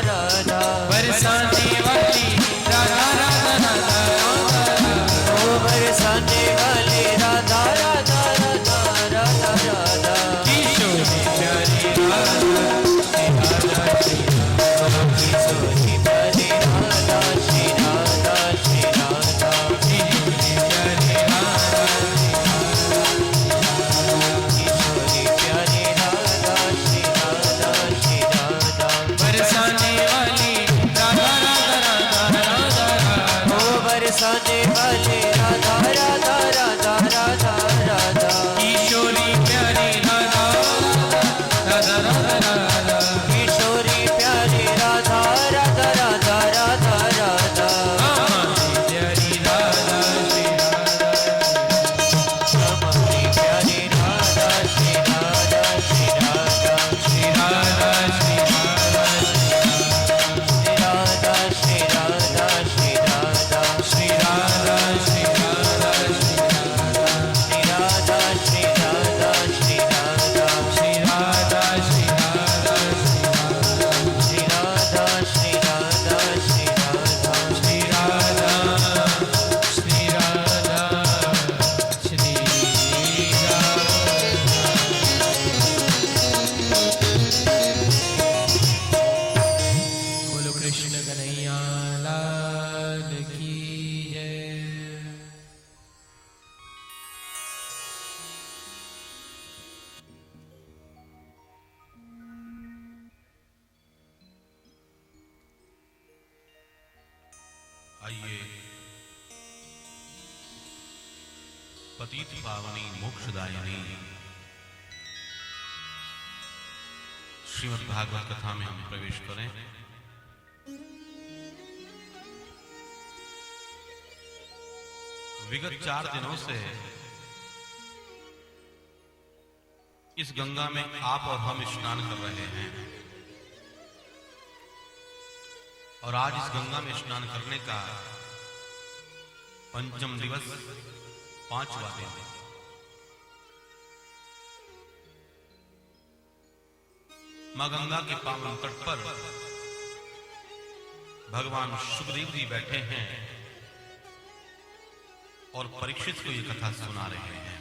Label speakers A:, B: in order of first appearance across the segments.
A: राधा
B: बरसाने वाली राधा राधा राधा राधा
A: ओ बरसाने वाली राधा राधा राधा राधा राधा
B: किशोरी प्यारी राधा श्री राधा
A: किशोरी प्यारी राधा श्री राधा श्री राधा
B: किशोरी प्यारी राधा
A: किशोरी प्यारी राधा श्री राधा श्री राधा
B: बरसाने वाली राधा राधा राधा राधा
A: ओ बरसाने वाली राधा राधा राधा राधा राधा
B: किशोरी प्यारी राधा राधा राधा राधा
A: किशोरी प्यारी राधा राधा राधा राधा राधा
B: हमारी प्यारी राधा श्री राधा
A: हमारी प्यारी राधा श्री राधा श्री राधा
B: श्री राधा श्री राधा
A: श्री राधा श्री राधा
B: श्री राधा श्री राधा
A: श्री राधा श्री राधा
B: श्री राधा श्री राधा
A: श्री राधा श्री राधा श्री राधा
B: श्री राधा श्री राधा श्री बोलो कृष्ण कन्हैया लाल की जय।
C: आइए पतित पावनी मोक्षदायिनी श्रीमद् भागवत कथा में हम प्रवेश करें। विगत 4 दिनों से इस गंगा में आप और हम स्नान कर रहे हैं और आज इस गंगा में स्नान करने का पंचम दिवस 5वां दिन है। मां गंगा के पावन तट पर भगवान सुखदेव जी बैठे हैं और परीक्षित को ये कथा सुना रहे हैं।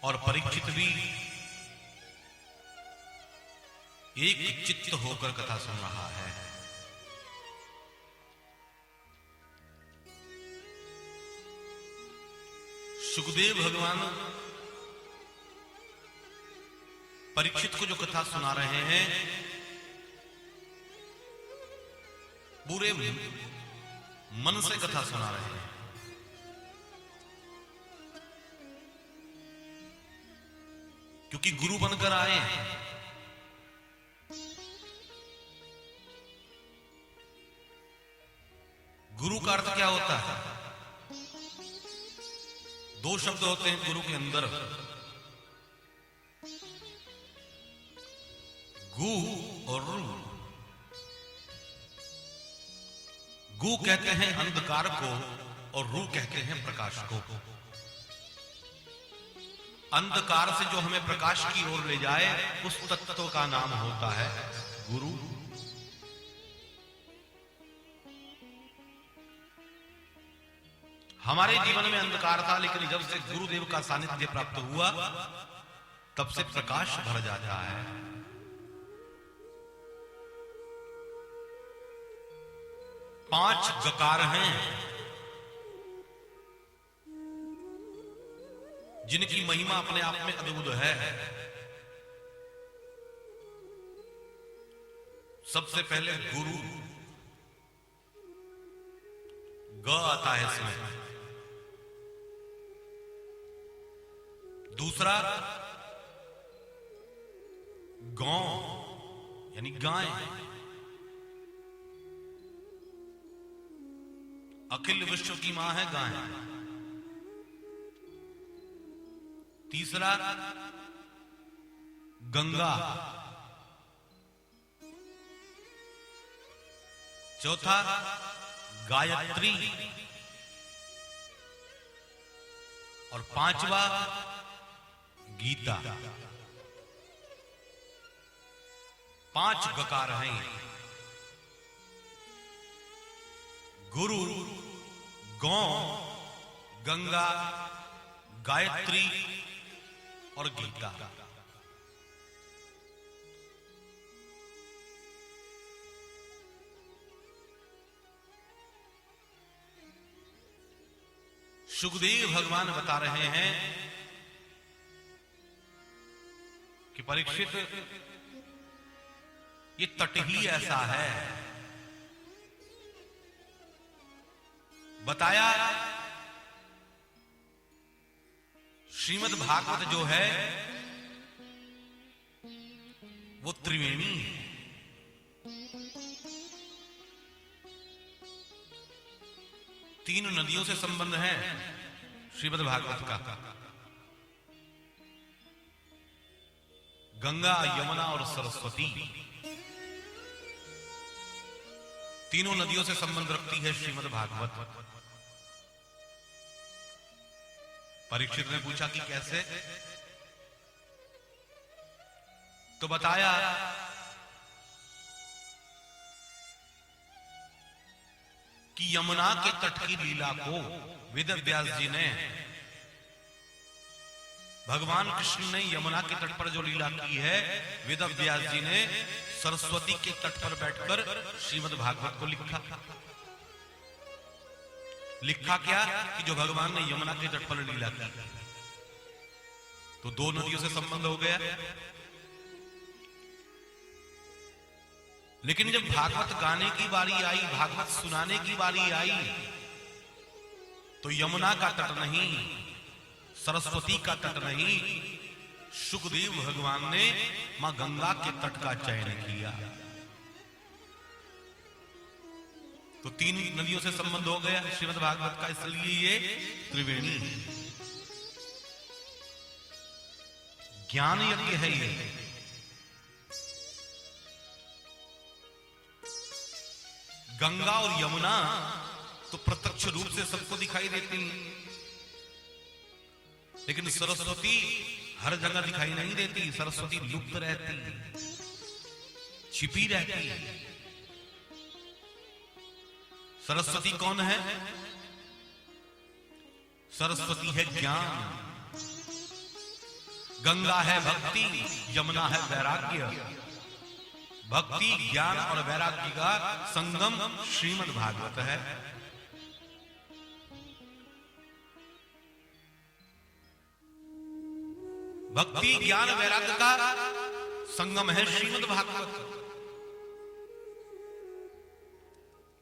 C: और परीक्षित भी एक चित्त होकर कथा सुन रहा है। सुखदेव भगवान परीक्षित को जो कथा सुना रहे हैं पूरे मन से कथा सुना रहे हैं। क्योंकि गुरु बनकर आए हैं। गुरु का अर्थ क्या होता है? 2 शब्द होते हैं गुरु के अंदर, गु और रु। गु कहते हैं अंधकार को और रु कहते हैं प्रकाश को। अंधकार से जो हमें प्रकाश की ओर ले जाए उस तत्व का नाम होता है गुरु। हमारे जीवन में अंधकार था, लेकिन जब से गुरुदेव का सानिध्य प्राप्त हुआ तब से प्रकाश भर जाता है। पांच गकार हैं जिनकी महिमा अपने आप में अद्भुत है। सबसे पहले गुरु, ग आता है इसमें। दूसरा गौ यानी गाय। अखिल विश्व की मां है गाय। तीसरा गंगा। चौथा गायत्री। और पांचवा गीता। 5 गकार हैं। गुरु, गौ, गंगा, गायत्री और गीता। सुखदेव भगवान बता रहे हैं कि परीक्षित, ये तट ही ऐसा है। बताया श्रीमद् भागवत जो है वो त्रिवेणी है। तीन नदियों से संबंध है श्रीमद् भागवत का। गंगा, यमुना और सरस्वती, तीनों नदियों से संबंध रखती है श्रीमद् भागवत। परीक्षित ने पूछा कि कैसे? तो बताया कि यमुना के तट की लीला को वेद व्यास जी ने, भगवान कृष्ण ने यमुना के तट पर जो लीला की है, वेद व्यास जी ने सरस्वती के तट पर बैठकर श्रीमद् भागवत को लिखा। लिखा क्या कि जो भगवान ने यमुना के तट पर लीला की। तो दो नदियों से संबंध हो गया। लेकिन जब भागवत गाने की बारी आई, भागवत सुनाने की बारी आई, तो यमुना का तट नहीं, सरस्वती का तट नहीं, सुखदेव भगवान ने मां गंगा के तट का चयन किया। तो तीन नदियों से संबंध हो गया श्रीमद् भागवत का, इसलिए ये त्रिवेणी है। ज्ञान यज्ञ है ये। गंगा और यमुना तो प्रत्यक्ष रूप से सबको दिखाई देती हैं, लेकिन सरस्वती हर जगह दिखाई नहीं देती। सरस्वती लुप्त रहती है, छिपी रहती है। सरस्वती कौन है? सरस्वती है ज्ञान, गंगा है भक्ति, यमुना है वैराग्य। भक्ति, ज्ञान और वैराग्य का संगम श्रीमद् भागवत है। भक्ति, ज्ञान, वैराग्य का संगम है श्रीमद् भागवत।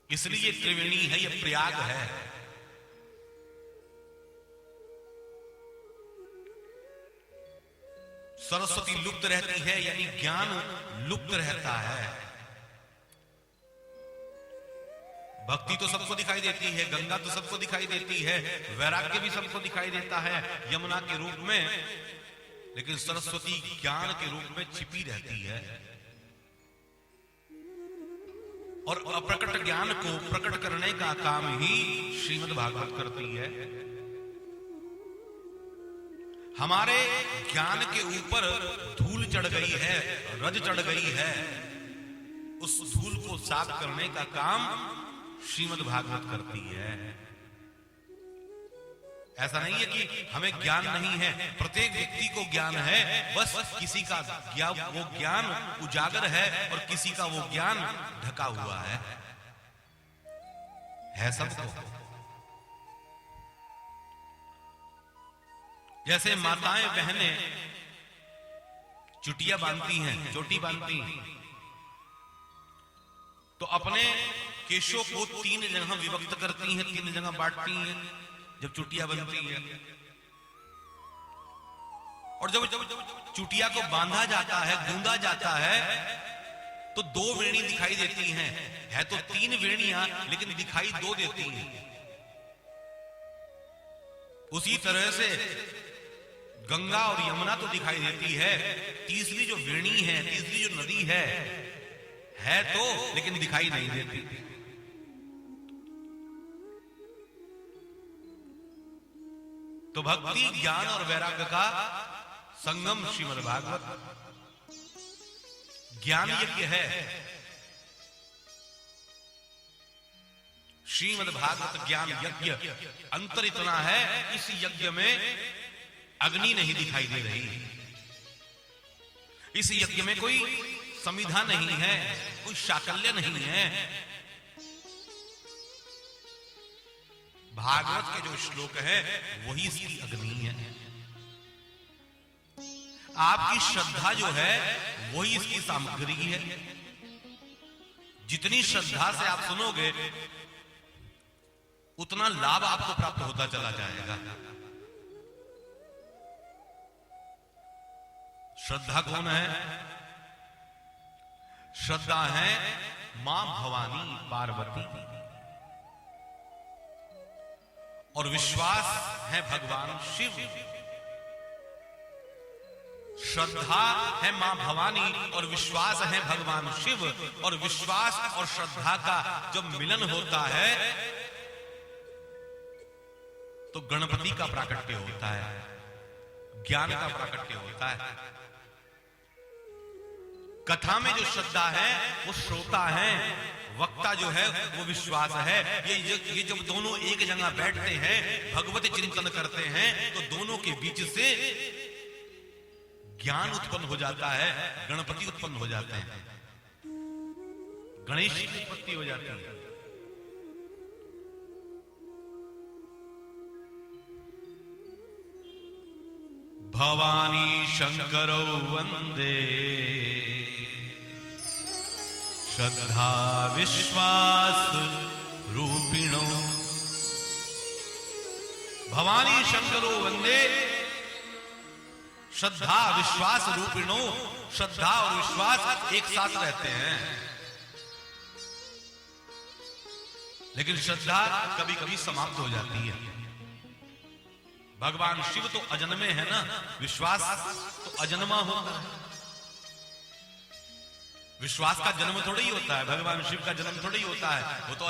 C: इसलिए त्रिवेणी है, यह प्रयाग है। सरस्वती लुप्त रहती है, यानी ज्ञान लुप्त रहता है। भक्ति तो सबको दिखाई देती है, गंगा तो सबको दिखाई देती है, वैराग्य भी सबको दिखाई देता है यमुना के रूप में, लेकिन सरस्वती ज्ञान के रूप में छिपी रहती है। और अप्रकट ज्ञान को प्रकट करने का काम ही श्रीमद् भागवत करती है। हमारे ज्ञान के ऊपर धूल चढ़ गई है, रज चढ़ गई है, उस धूल को साफ करने का काम श्रीमद् भागवत करती है। ऐसा नहीं है कि हमें ज्ञान नहीं है, प्रत्येक व्यक्ति को ज्ञान है, बस किसी का वो ज्ञान उजागर है और किसी का वो ज्ञान ढका हुआ है सबको। जैसे माताएं बहनें चुटिया बांधती हैं, चोटी बांधती हैं, तो अपने केशों को 3 जगह विभक्त करती हैं, 3 जगह बांटती हैं जब चुटिया बनती है। और जब चुटिया को बांधा जाता है, गूंदा जाता है, तो 2 वेणी दिखाई देती हैं। है तो 3 वेणियां, लेकिन दिखाई 2 देती हैं। उसी तरह से गंगा और यमुना तो दिखाई देती है, तीसरी जो वेणी है, तीसरी जो नदी है तो, लेकिन दिखाई नहीं देती। तो भक्ति, ज्ञान और वैराग्य का संगम श्रीमद् भागवत। ज्ञान यज्ञ है। श्रीमद् भागवत ज्ञान यज्ञ। अंतर इतना है, इस यज्ञ में अग्नि नहीं दिखाई दे रही। इस यज्ञ में कोई समिधा नहीं है, कोई शाकल्य नहीं है। भागवत के जो श्लोक है वही इसकी अग्नि है। आपकी श्रद्धा जो है वही इसकी सामग्री है। जितनी श्रद्धा से आप सुनोगे उतना लाभ आपको प्राप्त होता चला जाएगा। श्रद्धा कौन है? श्रद्धा है मां भवानी पार्वती, और विश्वास है भगवान शिव। श्रद्धा है मां भवानी और विश्वास है भगवान शिव। और विश्वास और श्रद्धा का जब मिलन होता है तो गणपति का प्राकट्य होता है, ज्ञान का प्राकट्य होता है। कथा में जो श्रद्धा है वो श्रोता है, वक्ता जो है वो विश्वास है। ये जब दोनों एक जगह बैठते हैं, भगवत चिंतन करते हैं, तो दोनों के बीच से ज्ञान उत्पन्न हो जाता है, गणपति उत्पन्न हो जाते हैं, गणेश की उत्पत्ति हो जाती है। भवानी शंकरौ वंदे श्रद्धा विश्वास रूपिणो। भवानी शंकरो वंदे श्रद्धा विश्वास रूपिणो। श्रद्धा और विश्वास एक साथ रहते हैं, लेकिन श्रद्धा कभी कभी समाप्त हो जाती है। भगवान शिव तो अजन्मे है ना, विश्वास तो अजन्मा होता है। विश्वास का जन्म थोड़ा ही होता है, भगवान शिव का जन्म थोड़ा ही होता है, वो तो